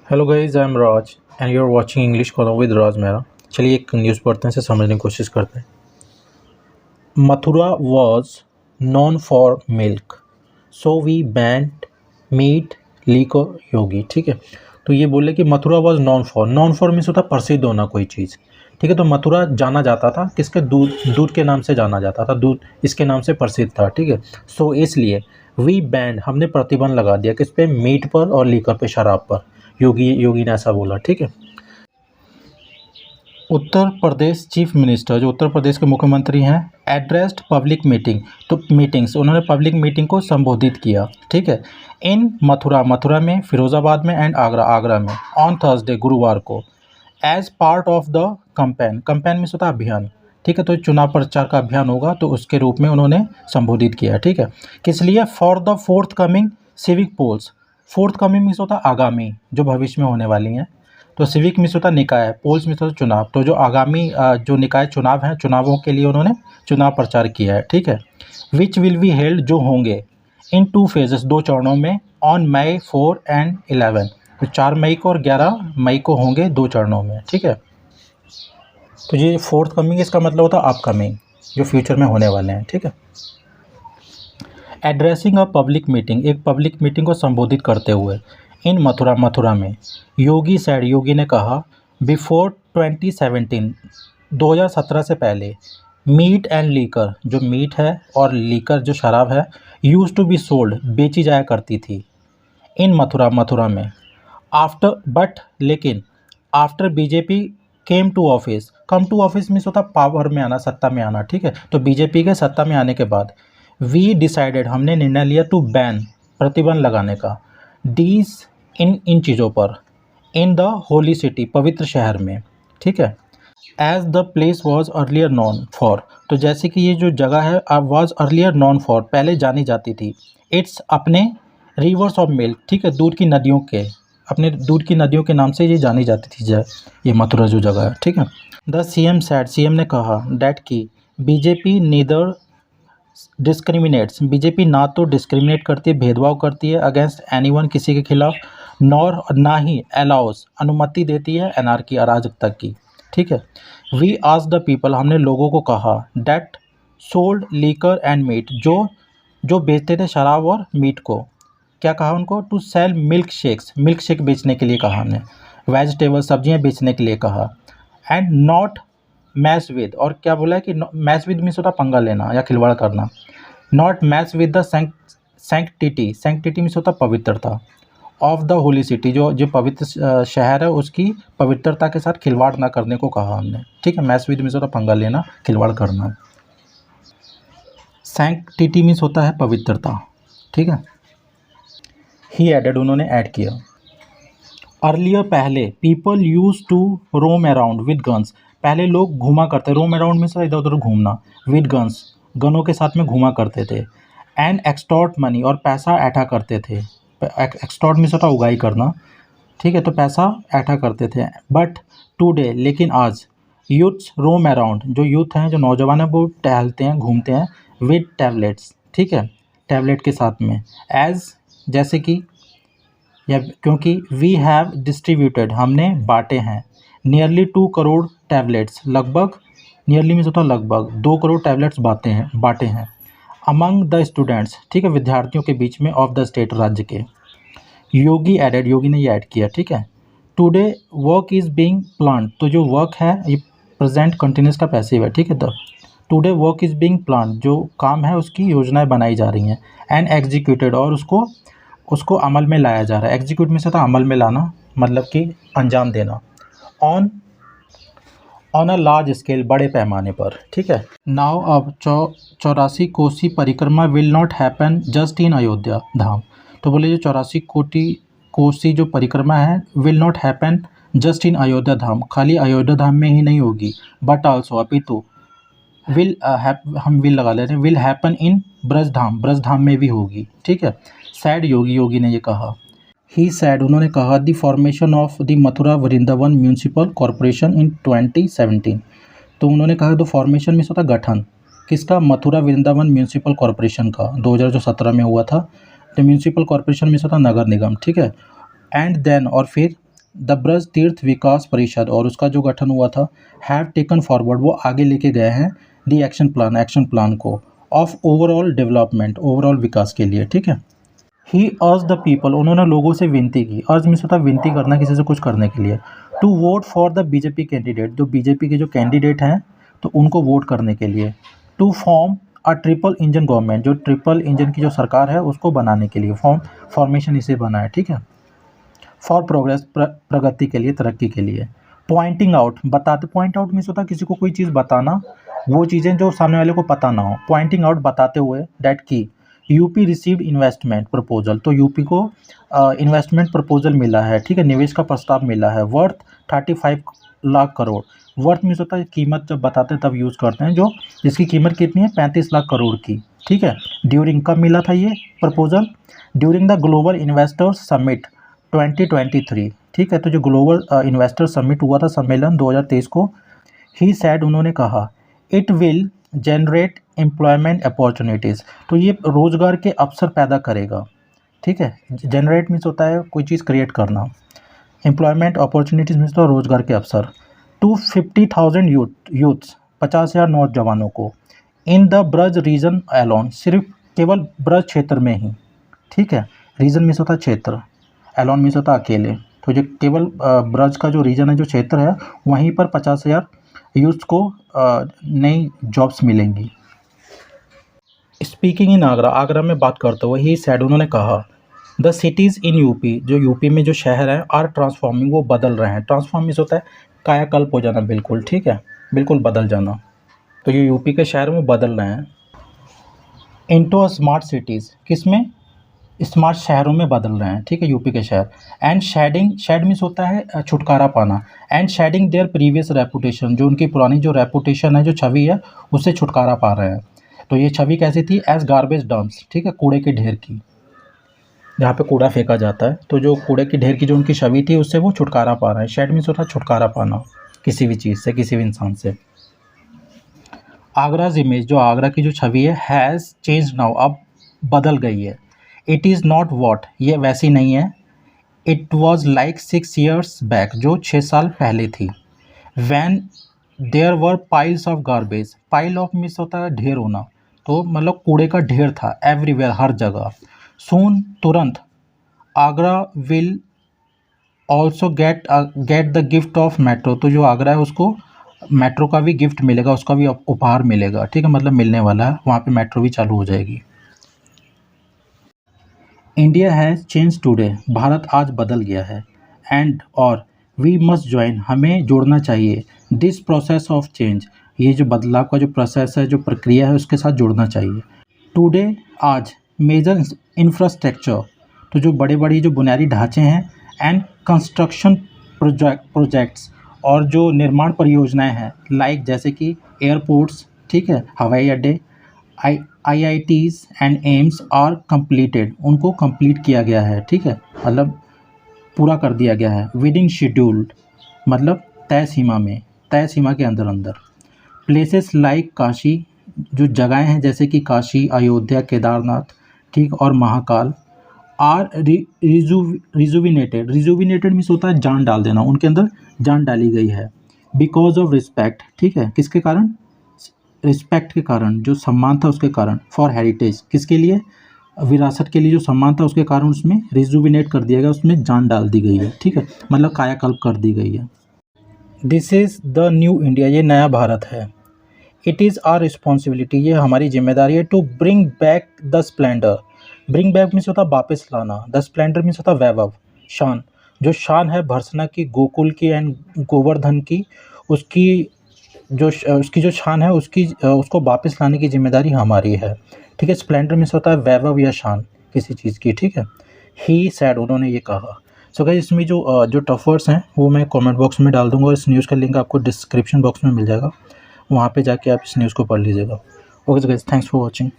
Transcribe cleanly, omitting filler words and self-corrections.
Hello guys, I am Raj and you are watching English column with Raj Mehra. चलिए एक news पढ़ते हैं, से समझने की कोशिश करते हैं। Mathura was known for milk, so we banned meat liquor Yogi. ठीक है, तो ये बोले कि Mathura was known for means होता है प्रसिद्ध होना कोई चीज़। ठीक है, तो मथुरा जाना जाता था किसके, दूध दूध के नाम से जाना जाता था, दूध इसके नाम से प्रसिद्ध था। ठीक है, सो इसलिए वी बैंड हमने प्रतिबंध लगा दिया किस पे, मीट पर और लीकर पे, शराब पर। योगी ने ऐसा बोला। ठीक है, उत्तर प्रदेश चीफ मिनिस्टर जो उत्तर प्रदेश के मुख्यमंत्री हैं एड्रेस्ड पब्लिक मीटिंग, तो मीटिंग्स उन्होंने पब्लिक मीटिंग को संबोधित किया। ठीक है, इन मथुरा में, फिरोजाबाद में एंड आगरा में ऑन थर्सडे गुरुवार को as part of the campaign में होता है अभियान। ठीक है, तो चुनाव प्रचार का अभियान होगा तो उसके रूप में उन्होंने संबोधित किया। ठीक है, किस लिए, for the forthcoming civic polls. Forthcoming means होता है आगामी, जो भविष्य में होने वाली हैं। तो सिविक मीन्स होता है निकाय, पोल्स मीन्स होता है चुनाव। तो जो आगामी जो निकाय चुनाव हैं, चुनावों के लिए उन्होंने चुनाव प्रचार किया है। ठीक है, विच विल बी हेल्ड, जो होंगे इन 2 फेजेस, 2 चरणों में, ऑन मई 4 एंड 11, तो 4 मई को और 11 मई को होंगे 2 चरणों में। ठीक है, तो ये फोर्थ कमिंग इसका मतलब होता है अपकमिंग, जो फ्यूचर में होने वाले हैं। ठीक है, एड्रेसिंग अ पब्लिक मीटिंग, एक पब्लिक मीटिंग को संबोधित करते हुए, इन मथुरा में, योगी ने कहा, बिफोर 2017, 2017 से पहले, मीट एंड लीकर, जो मीट है और लीकर जो शराब है, यूज टू बी सोल्ड, बेची जाया करती थी, इन मथुरा में, आफ्टर बट लेकिन, after BJP came to office, come to office means होता पावर में आना, सत्ता में आना। ठीक है, तो बीजेपी के सत्ता में आने के बाद वी डिसाइडेड, हमने निर्णय लिया, टू बैन, प्रतिबंध लगाने का, डीज इन चीज़ों पर, इन द होली सिटी, पवित्र शहर में। ठीक है, as the place was earlier known for, तो जैसे कि ये जो जगह है वॉज अर्लियर नॉन फॉर, पहले जानी जाती थी, इट्स अपने रिवर्स ऑफ मिल्क, ठीक है, दूध की नदियों के, अपने दूध की नदियों के नाम से ये जानी जाती थी ये मथुरा जो जगह है। ठीक है, द सीएम सैड, सीएम ने कहा, डैट की बीजेपी नीदर डिस्क्रिमिनेट्स, बीजेपी ना तो डिस्क्रिमिनेट करती है, भेदभाव करती है, अगेंस्ट एनीवन, किसी के खिलाफ, नॉर, ना ही अलाउस, अनुमति देती है, एनार्की, अराजकता की। ठीक है, वी आस्क द पीपल, हमने लोगों को कहा, that sold liquor and meat, जो बेचते थे शराब और मीट को, क्या कहा उनको, टू सेल मिल्क शेक बेचने के लिए कहा हमने, वेजिटेबल, सब्जियां बेचने के लिए कहा, एंड नॉट मैच विद, और क्या बोला है कि मैच विद मीन्स होता पंगा लेना या खिलवाड़ करना, not match with the sanctity means होता पवित्रता, ऑफ द होली सिटी, जो पवित्र शहर है उसकी पवित्रता के साथ खिलवाड़ ना करने को कहा हमने। ठीक है, मैच विद मीन्स होता पंगा लेना, खिलवाड़ करना, सैंक्टिटी मीन्स होता है पवित्रता। ठीक है, ही एडेड, उन्होंने ऐड किया, अर्लियर, पहले, people use to roam around with guns, पहले लोग घूमा करते, रोम अराउंड में से इधर उधर घूमना, विद गन्स, गनों के साथ में घूमा करते थे, एंड एक्सटॉर्ट मनी, और पैसा ऐठा करते थे, एक्सटॉर्ट मीन्स होता उगाई करना। ठीक है, तो पैसा ऐठा करते थे, बट टुडे, लेकिन आज, यूथ्स रोम अराउंड, जो यूथ हैं, जो नौजवान हैं, वो टहलते हैं, घूमते हैं, विद टैबलेट्स, ठीक है, टैबलेट के साथ में, एज, जैसे कि, या क्योंकि, वी हैव डिस्ट्रीब्यूटेड, हमने बांटे हैं, नियरली 2 करोड़ टैबलेट्स, लगभग, नियरली मीन्स होता है लगभग, 2 करोड़ टैबलेट्स बांटे हैं, अमंग द स्टूडेंट्स, ठीक है, विद्यार्थियों के बीच में, ऑफ द स्टेट, राज्य के। योगी एडेड, योगी ने ये ऐड किया। ठीक है, today work is being plan, तो जो वर्क है ये प्रेजेंट कंटिन्यूस का पैसिव है। ठीक है, तो today work is being plan, जो काम है उसकी योजनाएं बनाई जा रही हैं, एंड एग्जीक्यूटेड, और उसको अमल में लाया जा रहा है। एग्जीक्यूट में से था अमल में लाना, मतलब कि अंजाम देना, ऑन अ लार्ज स्केल, बड़े पैमाने पर। ठीक है, नाउ अब 84 कोसी परिक्रमा will not happen just in Ayodhya Dham, तो बोले जो 84 कोसी जो परिक्रमा है, will not happen just in Ayodhya Dham, खाली अयोध्या धाम में ही नहीं होगी, बट आल्सो, अपितु, विल हम विल लगा लेते हैं, will happen in Braj Dham में भी होगी। ठीक है, सैड योगी ने ये कहा, ही सैड, उन्होंने कहा, the formation of the Mathura Vrindavan municipal corporation in 2017, तो उन्होंने कहा तो फॉर्मेशन में होता गठन, किसका, मथुरा वृंदावन म्यूनसिपल कॉरपोरेशन का, 2017 में हुआ था, तो म्यूनसिपल कॉरपोरेशन में होता नगर निगम। ठीक है, एंड देन, और फिर द ब्रज तीर्थ विकास परिषद और उसका जो गठन हुआ था, हैव टेकन फॉरवर्ड, वो आगे लेके गए हैं दी एक्शन प्लान को ऑफ ओवरऑल डेवलपमेंट, ओवरऑल विकास के लिए, ठीक है। ही अर्ज द पीपल, उन्होंने लोगों से विनती की, अर्ज मीन्स होता है विनती करना किसी से कुछ करने के लिए, to vote for the BJP candidate, जो बीजेपी के जो कैंडिडेट हैं तो उनको वोट करने के लिए, to form a triple engine government, जो ट्रिपल इंजन की जो सरकार है उसको बनाने के लिए, फॉर्मेशन इसे बना है, ठीक है। फॉर प्रोग्रेस, प्रगति के लिए, तरक्की के लिए। पॉइंटिंग आउट, बताते, पॉइंट आउट मीन्स होता है किसी को कोई चीज़ बताना, वो चीज़ें जो सामने वाले को पता ना हो, पॉइंटिंग आउट बताते हुए, डैट की यूपी रिसीव्ड इन्वेस्टमेंट प्रपोजल, तो यूपी को इन्वेस्टमेंट प्रपोजल मिला है, ठीक है, निवेश का प्रस्ताव मिला है, worth 35 lakh crore, worth means होता है कीमत, जब बताते हैं तब यूज़ करते हैं, जो जिसकी कीमत कितनी है 35 लाख करोड़ की, ठीक है। ड्यूरिंग, कब मिला था ये proposal, during the global investors summit 2023, ठीक है, तो जो ग्लोबल इन्वेस्टर समिट हुआ था, सम्मेलन 2023 को, ही सैड, उन्होंने कहा, it will generate employment opportunities, तो ये रोज़गार के अवसर पैदा करेगा, ठीक है। जनरेट मीन्स होता है कोई चीज़ क्रिएट करना, एम्प्लॉयमेंट अपॉर्चुनिटीज़ मीन्स तो रोज़गार के अवसर, 250,000 यूथ्स, 50,000 नौजवानों को, in the Braj region alone, सिर्फ केवल ब्रज क्षेत्र में ही, ठीक है, रीजन मीन्स होता है क्षेत्र, एलोन मीन्स होता है अकेले, तो जो केवल ब्रज का जो रीजन है, जो क्षेत्र है, वहीं पर 50,000 यूथ्स को नई जॉब्स मिलेंगी। स्पीकिंग इन आगरा, आगरा में बात करते हुए ही सैड, उन्होंने कहा, द सिटीज़ इन यूपी, जो यूपी में जो शहर हैं, आर ट्रांसफॉर्मिंग, वो बदल रहे हैं, ट्रांसफॉर्म मीन्स होता है कायाकल्प हो जाना, बिल्कुल, ठीक है, बिल्कुल बदल जाना, तो ये यूपी के शहर में बदल रहे हैं, इनटू अ स्मार्ट सिटीज़, किसमें, स्मार्ट शहरों में बदल रहे हैं, ठीक है, यूपी के शहर, एंड शेडिंग, शेड मीन्स होता है छुटकारा पाना, and shedding their previous reputation, जो उनकी पुरानी जो रेपुटेशन है, जो छवि है, उससे छुटकारा पा रहे हैं, तो ये छवि कैसी थी, एज गार्बेज डम्प्स, ठीक है, कूड़े के ढेर की, जहाँ पे कूड़ा फेंका जाता है, तो जो कूड़े के ढेर की जो उनकी छवि थी, उससे वो छुटकारा पा रहे हैं, शेड मीन्स होता है छुटकारा पाना किसी भी चीज़ से, किसी भी इंसान से। आगराज इमेज, जो आगरा की जो छवि है, हैज़ चेंज नाउ, अब बदल गई है, इट इज़ नॉट वॉट, ये वैसी नहीं है, it was like 6 years back, जो 6 साल पहले थी, when there were piles of garbage, pile of means होता है ढेर होना, तो मतलब कूड़े का ढेर था, एवरीवेयर, हर जगह, सून, तुरंत, Agra will also get the gift of metro, तो जो आगरा है उसको मेट्रो का भी गिफ्ट मिलेगा, उसका भी उपहार मिलेगा, ठीक है, मतलब मिलने वाला है, वहाँ पे मेट्रो भी चालू हो जाएगी। India has change today, Bharat आज बदल गया है, एंड और वी मस्ट ज्वाइन, हमें जोड़ना चाहिए, दिस प्रोसेस ऑफ चेंज, ये जो बदलाव का जो प्रोसेस है, जो प्रक्रिया है, उसके साथ जुड़ना चाहिए। टुडे, आज, मेजर इंफ्रास्ट्रक्चर, तो जो बड़े बड़ी जो बुनियादी ढांचे हैं, एंड कंस्ट्रक्शन प्रोजेक्ट्स, और जो निर्माण परियोजनाएं हैं, लाइक जैसे कि एयरपोर्ट्स, ठीक है, हवाई अड्डे, IITs and AIIMS are completed, उनको कंप्लीट किया गया है, ठीक है, मतलब पूरा कर दिया गया है, विदिन शेड्यूल्ड, मतलब तय सीमा में, तय सीमा के अंदर अंदर। प्लेसेस लाइक काशी, जो जगहें हैं जैसे कि काशी, अयोध्या, केदारनाथ, ठीक, और Mahakal, are rejuvenated, rejuvenated means होता है जान डाल देना, उनके अंदर जान डाली गई है, बिकॉज ऑफ रिस्पेक्ट, ठीक है, किसके कारण, रिस्पेक्ट के कारण, जो सम्मान था उसके कारण, फॉर हेरिटेज, किसके लिए, विरासत के लिए जो सम्मान था उसके कारण उसमें रिजुविनेट कर दिया गया, उसमें जान डाल दी गई है, ठीक है, मतलब कायाकल्प कर दी गई है। This is the new India, ये नया भारत है, इट इज़ आर रिस्पॉन्सिबिलिटी, ये हमारी जिम्मेदारी है, to bring back the splendour, bring back means होता वापस लाना, द स्प्लेंडर मीन्स होता वैभव, शान, जो शान है भर्सना की, गोकुल की एंड गोवर्धन की, उसकी उसकी जो शान है, उसको वापस लाने की जिम्मेदारी हमारी है, ठीक है। स्प्लेंडर मीन्स होता है वैभव या शान किसी चीज़ की, ठीक है। ही सैड, उन्होंने ये कहा। सो गाइस, इसमें जो टफ वर्ड्स हैं वो मैं कमेंट बॉक्स में डाल दूंगा, इस न्यूज़ का लिंक आपको डिस्क्रिप्शन बॉक्स में मिल जाएगा, वहाँ पे जाके आप इस न्यूज़ को पढ़ लीजिएगा। Okay guys, thanks for watching.